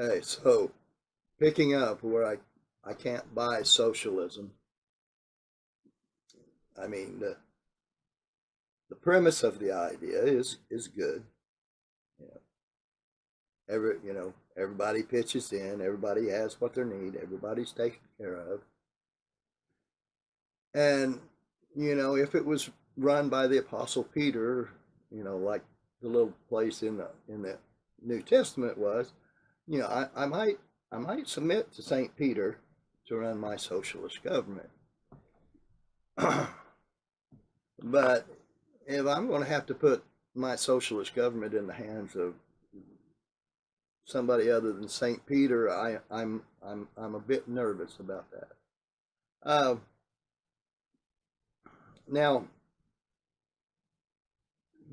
Hey, so picking up where I can't buy socialism. I mean, the premise of the idea is good. You know, everybody pitches in, everybody has what they need, everybody's taken care of. And if it was run by the Apostle Peter, like the little place in the New Testament was, I might submit to Saint Peter to run my socialist government. But if I'm going to have to put my socialist government in the hands of somebody other than Saint Peter, I'm a bit nervous about that. Uh, Now,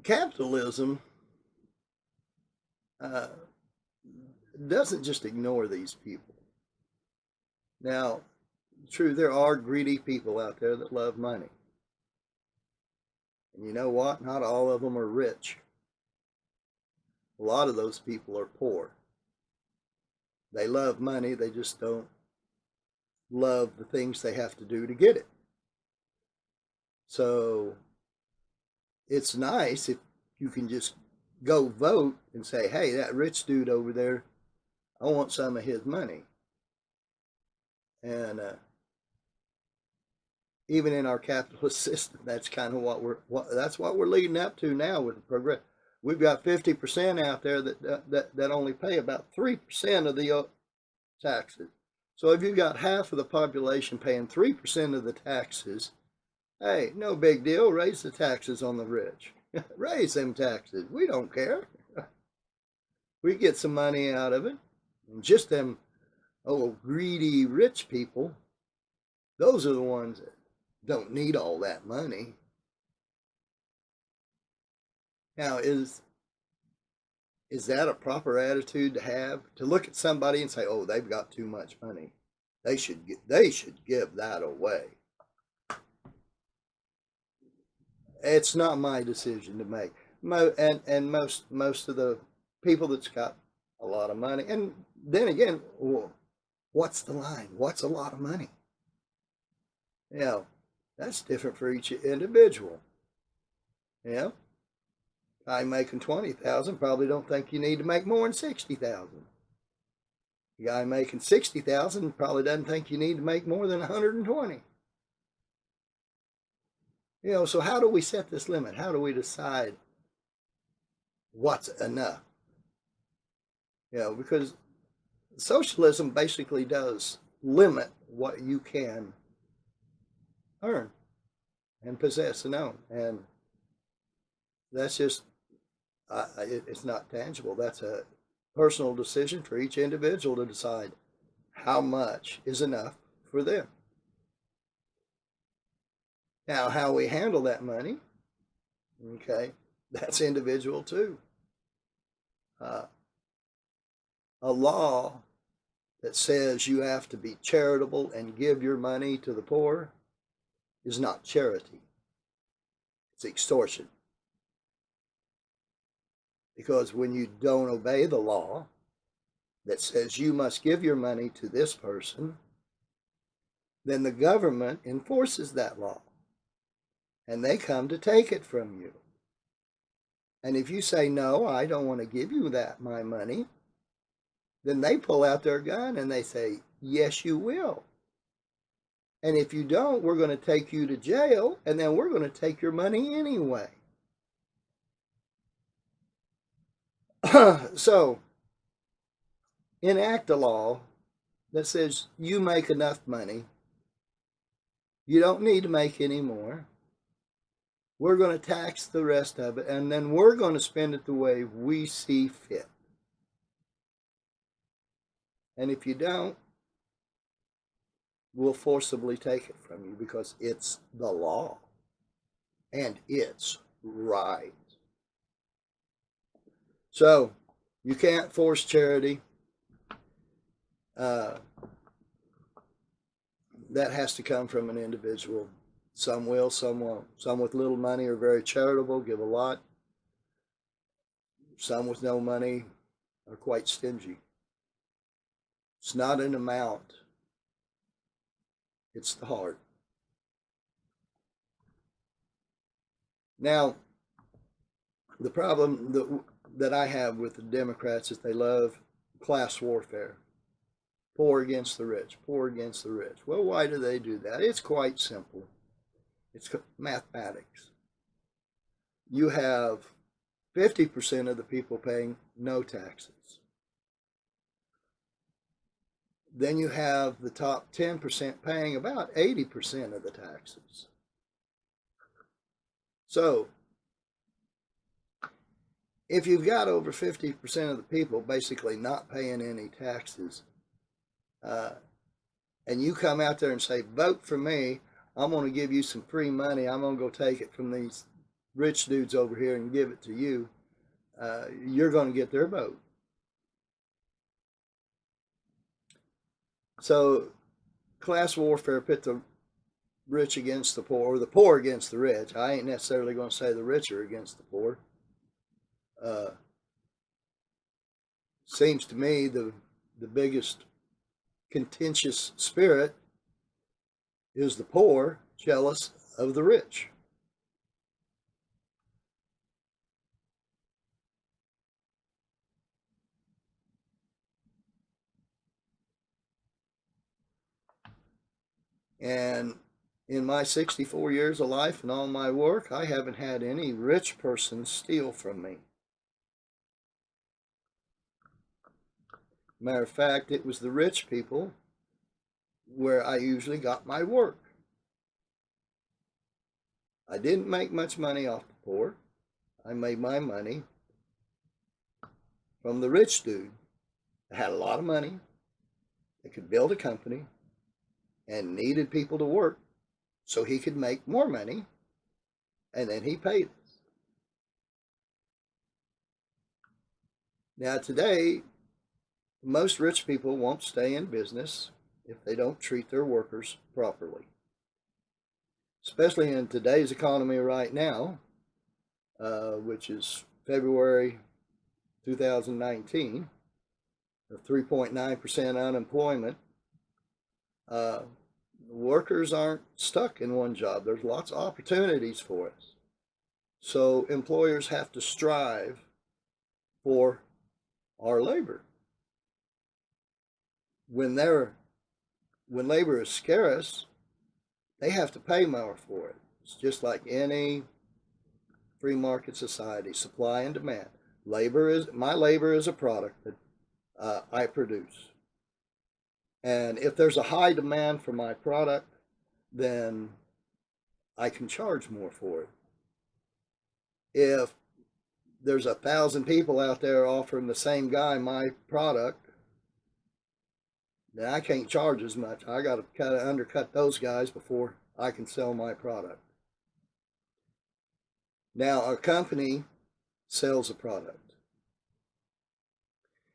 capitalism uh, doesn't just ignore these people. Now, true, there are greedy people out there that love money. And you know what? Not all of them are rich. A lot of those people are poor. They love money, they just don't love the things they have to do to get it. So it's nice if you can just go vote and say, hey, that rich dude over there, I want some of his money. And even in our capitalist system, that's kind of what we're leading up to now with the progress. We've got 50% out there that only pay about 3% of the taxes. So if you've got half of the population paying 3% of the taxes, hey, no big deal. Raise the taxes on the rich. Raise them taxes. We don't care. We get some money out of it. And just them greedy rich people, those are the ones that don't need all that money. Now, is that a proper attitude to have? To look at somebody and say, "Oh, they've got too much money. They should give that away." It's not my decision to make. And most of the people that's got a lot of money, and then again, well, what's the line? What's a lot of money? That's different for each individual. Guy making 20,000 probably don't think you need to make more than 60,000. The guy making 60,000 probably doesn't think you need to make more than 120. So how do we set this limit? How do we decide what's enough? Because socialism basically does limit what you can earn and possess and own. And that's just, it's not tangible. That's a personal decision for each individual to decide how much is enough for them. Now, how we handle that money, okay, that's individual too. A law that says you have to be charitable and give your money to the poor is not charity. It's extortion. Because when you don't obey the law that says you must give your money to this person, then the government enforces that law. And they come to take it from you. And if you say, no, I don't want to give you my money, then they pull out their gun and they say, yes, you will. And if you don't, we're going to take you to jail, and then we're going to take your money anyway. So, enact a law that says you make enough money. You don't need to make any more. We're going to tax the rest of it, and then we're going to spend it the way we see fit. And if you don't, we'll forcibly take it from you because it's the law. And it's right. So, you can't force charity. That has to come from an individual. Some will, some won't. Some with little money are very charitable, give a lot. Some with no money are quite stingy. It's not an amount, it's the heart. Now, the problem that I have with the Democrats is they love class warfare. Poor against the rich, poor against the rich. Well, why do they do that? It's quite simple. It's mathematics. You have 50% of the people paying no taxes. Then you have the top 10% paying about 80% of the taxes. So, if you've got over 50% of the people basically not paying any taxes, and you come out there and say, vote for me, I'm going to give you some free money, I'm going to go take it from these rich dudes over here and give it to you, you're going to get their vote. So class warfare pit the rich against the poor, or the poor against the rich. I ain't necessarily going to say the rich are against the poor. Seems to me the biggest contentious spirit is the poor jealous of the rich. And in my 64 years of life and all my work, I haven't had any rich person steal from me. Matter of fact, it was the rich people where I usually got my work. I didn't make much money off the poor. I made my money from the rich dude that had a lot of money, that could build a company, and needed people to work so he could make more money, and then he paid us. Now today, most rich people won't stay in business if they don't treat their workers properly. Especially in today's economy right now, which is February 2019, 3.9% unemployment. Workers aren't stuck in one job. There's lots of opportunities for us. So employers have to strive for our labor. When labor is scarce, they have to pay more for it. It's just like any free market society, supply and demand. My labor is a product that I produce. And if there's a high demand for my product, then I can charge more for it. If there's 1,000 people out there offering the same guy my product, then I can't charge as much. I got to kind of undercut those guys before I can sell my product. Now, a company sells a product.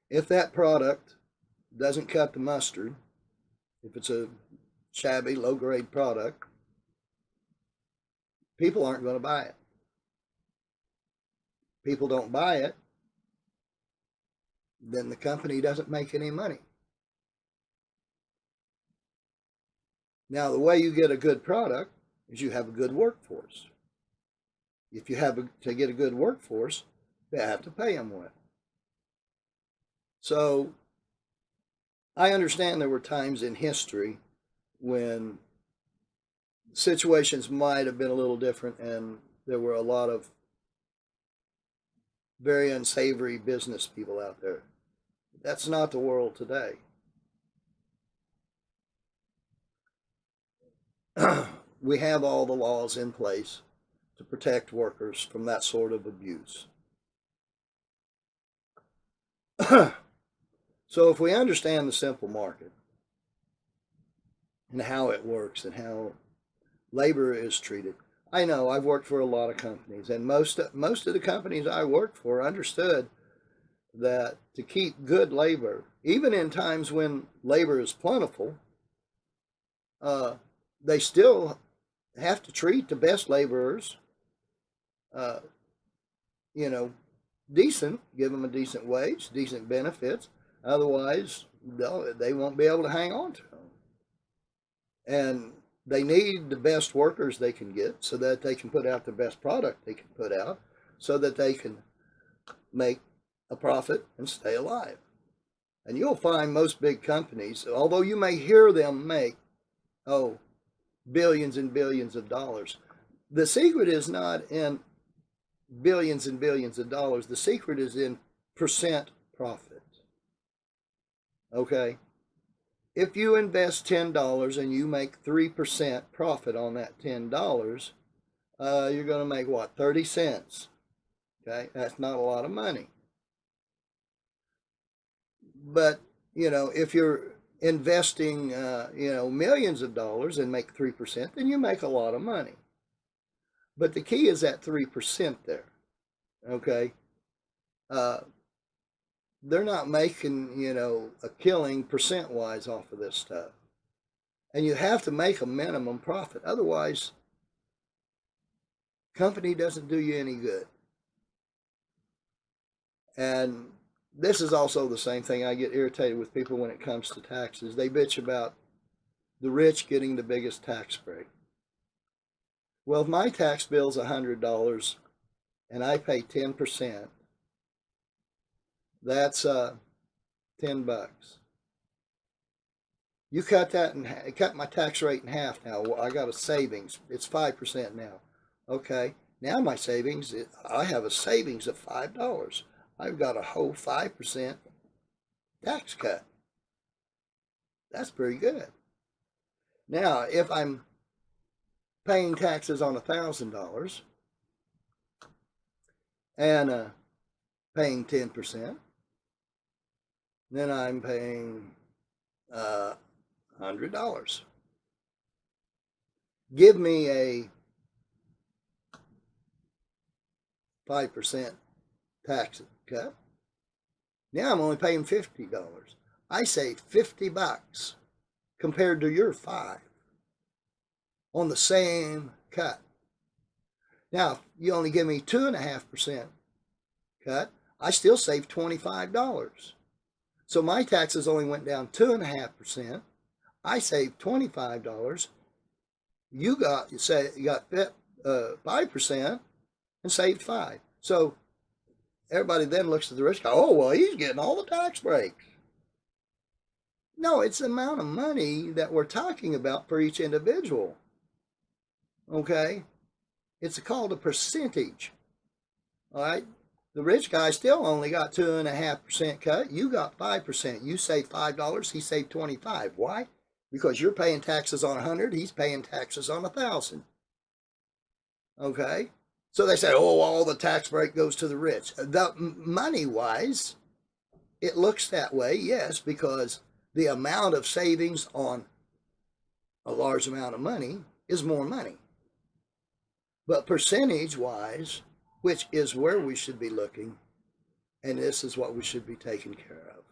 If that product doesn't cut the mustard, if it's a shabby, low-grade product, people aren't going to buy it. People don't buy it, then the company doesn't make any money. Now, the way you get a good product is you have a good workforce. If you have to get a good workforce, you have to pay them well. So I understand there were times in history when situations might have been a little different and there were a lot of very unsavory business people out there. That's not the world today. We have all the laws in place to protect workers from that sort of abuse. So if we understand the simple market and how it works and how labor is treated, I know I've worked for a lot of companies, and most of the companies I worked for understood that to keep good labor, even in times when labor is plentiful, they still have to treat the best laborers, decent, give them a decent wage, decent benefits, Otherwise, they won't be able to hang on to them. And they need the best workers they can get so that they can put out the best product they can put out so that they can make a profit and stay alive. And you'll find most big companies, although you may hear them make, billions and billions of dollars, the secret is not in billions and billions of dollars. The secret is in percent profit. Okay? If you invest $10 and you make 3% profit on that $10, you're going to make what, 30 cents? Okay? That's not a lot of money. But, if you're investing, millions of dollars and make 3%, then you make a lot of money. But the key is that 3% there. Okay? They're not making, a killing percent-wise off of this stuff. And you have to make a minimum profit. Otherwise, company doesn't do you any good. And this is also the same thing. I get irritated with people when it comes to taxes. They bitch about the rich getting the biggest tax break. Well, if my tax bill is $100 and I pay 10%, that's $10. You cut that and cut my tax rate in half now. Well, I got a savings. It's 5% now. Okay. Now my savings, I have a savings of $5. I've got a whole 5% tax cut. That's pretty good. Now, if I'm paying taxes on $1,000 and paying 10%, then I'm paying $100. Give me a 5% tax cut. Now I'm only paying $50. I save $50 compared to your $5 on the same cut. Now, you only give me 2.5% cut, I still save $25. So my taxes only went down 2.5%. I saved $25. You got 5% and saved $5. So everybody then looks at the rich guy. Oh, well, he's getting all the tax breaks. No, it's the amount of money that we're talking about for each individual. Okay? It's called a percentage. All right? The rich guy still only got 2.5% cut. You got 5%. You saved $5. He saved $25. Why? Because you're paying taxes on 100. He's paying taxes on 1,000. Okay? So they say, oh, all the tax break goes to the rich. Money-wise, it looks that way, yes, because the amount of savings on a large amount of money is more money. But percentage-wise, which is where we should be looking, and this is what we should be taking care of.